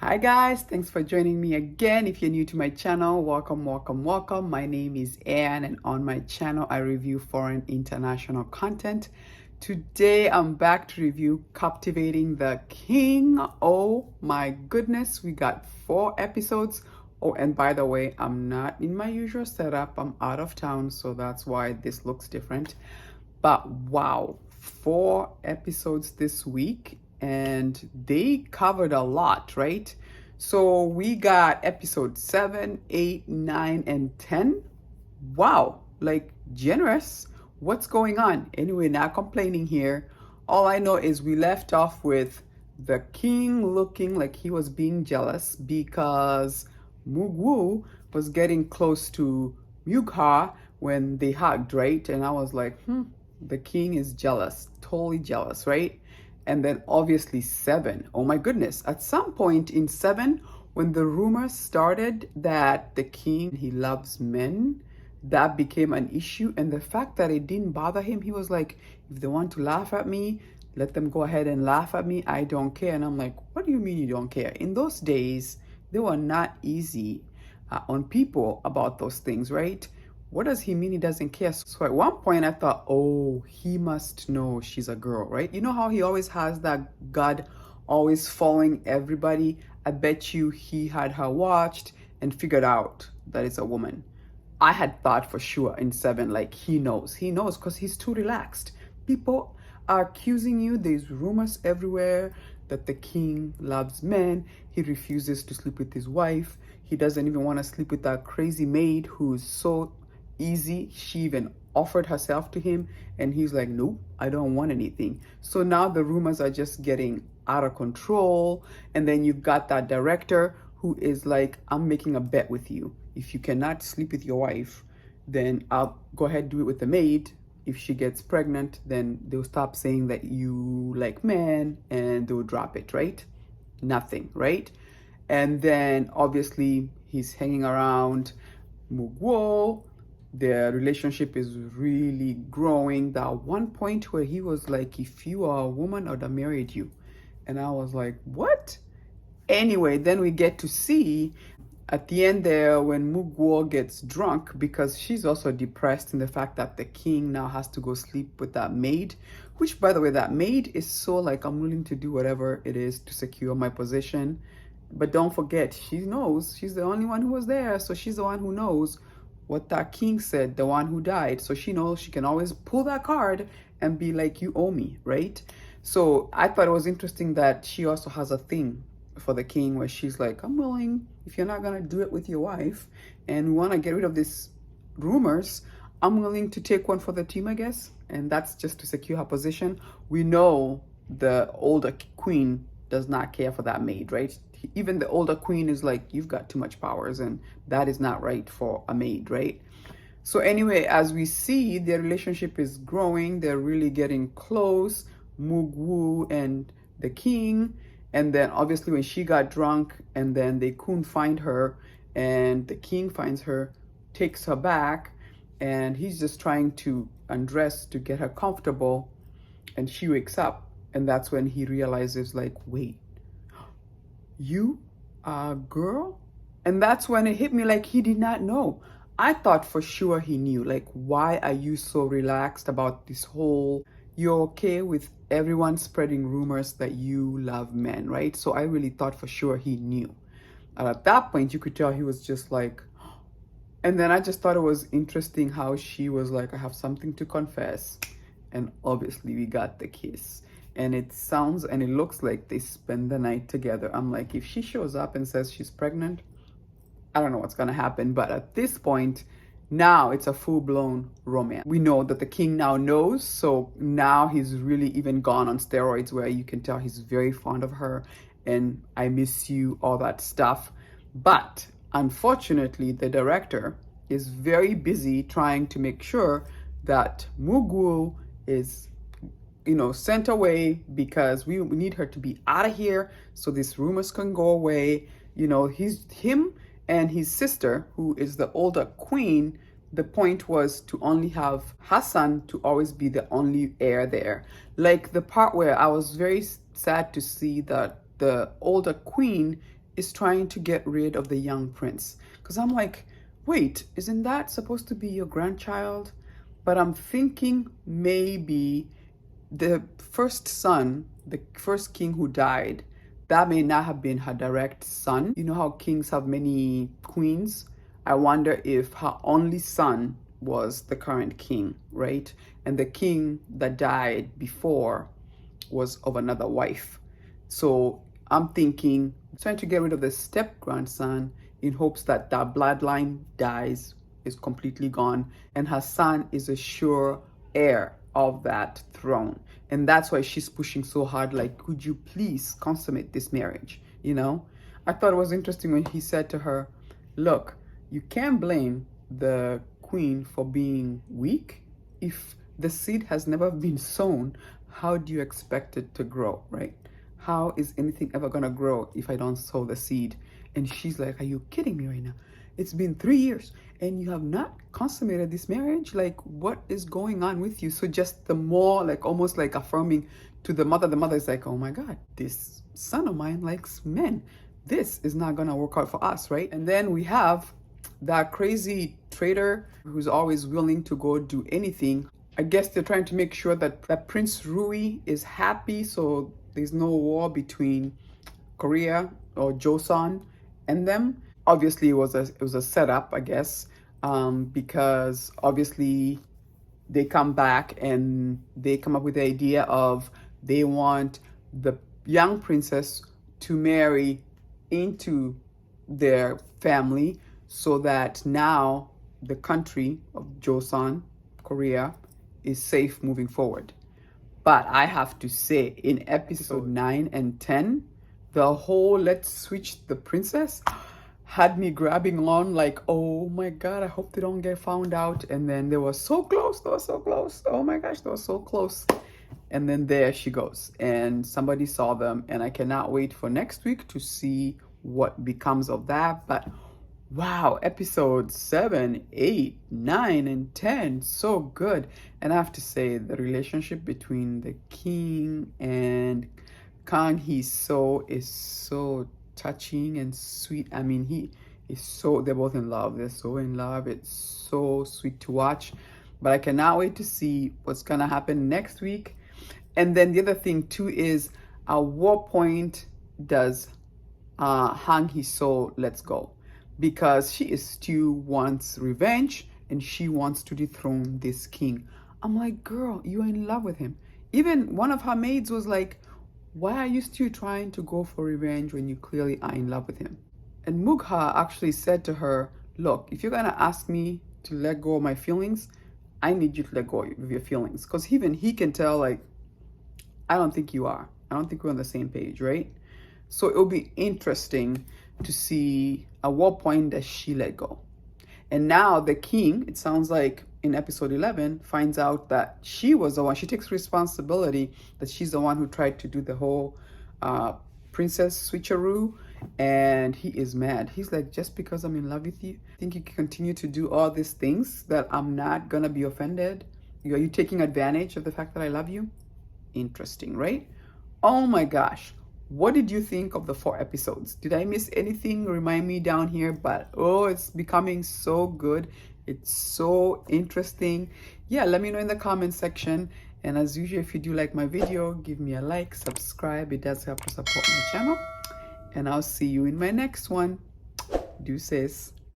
Hi guys, thanks for joining me again. If you're new to my channel, welcome. My name is Anne and on my channel I review foreign international content. Today I'm back to review Captivating the King. Oh my goodness, we got 4 episodes. Oh, and by the way, I'm not in my usual setup. I'm out of town, so that's why this looks different. But wow, 4 episodes this week and they covered a lot, right? So we got episode 7, 8, 9, and 10. Wow, like generous. What's going on? Anyway, not complaining here. All I know is we left off with the king looking like he was being jealous because Mugwu was getting close to Mugha when they hugged, right? And I was like, the king is jealous, totally jealous, right? And then obviously 7. Oh my goodness. At some point in 7, when the rumors started that the king, he loves men, that became an issue. And the fact that it didn't bother him, he was like, if they want to laugh at me, let them go ahead and laugh at me. I don't care. And I'm like, what do you mean you don't care? In those days, they were not easy on people about those things, right? What does he mean he doesn't care? So at one point I thought, oh, he must know she's a girl, right? You know how he always has that God always following everybody? I bet you he had her watched and figured out that it's a woman. I had thought for sure in 7, like he knows because he's too relaxed. People are accusing you. There's rumors everywhere that the king loves men. He refuses to sleep with his wife. He doesn't even want to sleep with that crazy maid who's so easy. She even offered herself to him and he's like, nope, I don't want anything. So now the rumors are just getting out of control. And then you've got that director who is like, I'm making a bet with you. If you cannot sleep with your wife, then I'll go ahead and do it with the maid. If she gets pregnant, then they'll stop saying that you like men and they'll drop it, right? Nothing, right? And then obviously he's hanging around Mugwo. Their relationship is really growing. That one point where he was like, if you are a woman, I'd have married you. And I was like, what? Anyway, then we get to see at the end there when Mugwo gets drunk because she's also depressed in the fact that the king now has to go sleep with that maid, which by the way, that maid is so like, I'm willing to do whatever it is to secure my position. But don't forget, she knows she's the only one who was there. So she's the one who knows what that king said, the one who died. So she knows she can always pull that card and be like, you owe me, right? So I thought it was interesting that she also has a thing for the king where she's like, I'm willing, if you're not gonna do it with your wife and we want to get rid of these rumors, I'm willing to take one for the team, I guess. And that's just to secure her position. We know the older queen does not care for that maid, right? Even the older queen is like, you've got too much powers and that is not right for a maid, right? So anyway, as we see, their relationship is growing. They're really getting close, Mugwu and the king. And then obviously when she got drunk and then they couldn't find her and the king finds her, takes her back, and he's just trying to undress to get her comfortable, and she wakes up. And that's when he realizes like, wait, you are a girl? And that's when it hit me like he did not know. I thought for sure he knew. Like, why are you so relaxed about this whole, you're okay with everyone spreading rumors that you love men, right? So I really thought for sure he knew. And at that point, you could tell he was just like, and then I just thought it was interesting how she was like, I have something to confess. And obviously we got the kiss. And it sounds and it looks like they spend the night together. I'm like, if she shows up and says she's pregnant, I don't know what's gonna happen. But at this point, now it's a full-blown romance. We know that the king now knows, so now he's really even gone on steroids where you can tell he's very fond of her and I miss you, all that stuff. But unfortunately, the director is very busy trying to make sure that Mugwu is sent away because we need her to be out of here so these rumors can go away. Him and his sister, who is the older queen, the point was to only have Hassan to always be the only heir there. Like the part where I was very sad to see that the older queen is trying to get rid of the young prince. Because I'm like, wait, isn't that supposed to be your grandchild? But I'm thinking maybe the first son, the first king who died, that may not have been her direct son. You know how kings have many queens? I wonder if her only son was the current king, right? And the king that died before was of another wife. So I'm thinking, trying to get rid of the step grandson in hopes that that bloodline dies, is completely gone, and her son is a sure heir of that throne. And that's why she's pushing so hard, like, could you please consummate this marriage? You know? I thought it was interesting when he said to her, look, you can't blame the queen for being weak. If the seed has never been sown, how do you expect it to grow, right? How is anything ever gonna grow if I don't sow the seed? And she's like, are you kidding me right now? It's been 3 years and you have not consummated this marriage. Like, what is going on with you? So just the more, like, almost like affirming to the mother. The mother is like, oh my God, this son of mine likes men. This is not gonna work out for us, right? And then we have that crazy traitor who's always willing to go do anything. I guess they're trying to make sure that Prince Rui is happy, so there's no war between Korea or Joseon and them. Obviously, it was a setup, I guess, because obviously they come back and they come up with the idea of they want the young princess to marry into their family so that now the country of Joseon, Korea, is safe moving forward. But I have to say, in episode 9 and 10, the whole let's switch the princess had me grabbing on like, oh my God, I hope they don't get found out. And then they were so close, they were so close. Oh my gosh, they were so close. And then there she goes. And somebody saw them. And I cannot wait for next week to see what becomes of that. But wow, episodes 7, 8, 9, and 10, so good. And I have to say, the relationship between the king and Kang Hee-so is so touching and sweet. I mean, they're both in love. They're so in love. It's so sweet to watch. But I cannot wait to see what's gonna happen next week. And then the other thing too is, at what point does Hang Hee-so let's go? Because she is still wants revenge and she wants to dethrone this king. I'm like, girl, you're in love with him. Even one of her maids was like, why are you still trying to go for revenge when you clearly are in love with him? And Mugha actually said to her, look, if you're gonna ask me to let go of my feelings, I need you to let go of your feelings. Because even he can tell, like, I don't think you are. I don't think we're on the same page, right? So it'll be interesting to see at what point does she let go. And now the king, it sounds like in episode 11, finds out that she was the one, she takes responsibility that she's the one who tried to do the whole princess switcheroo, and he is mad. He's like, just because I'm in love with you, think you can continue to do all these things that I'm not gonna be offended? Are you taking advantage of the fact that I love you? Interesting, right? Oh my gosh. What did you think of the 4 episodes? Did I miss anything? Remind me down here. But oh, it's becoming so good. It's so interesting. Yeah, let me know in the comment section. And as usual, if you do like my video, give me a like, subscribe. It does help to support my channel. And I'll see you in my next one. Deuces.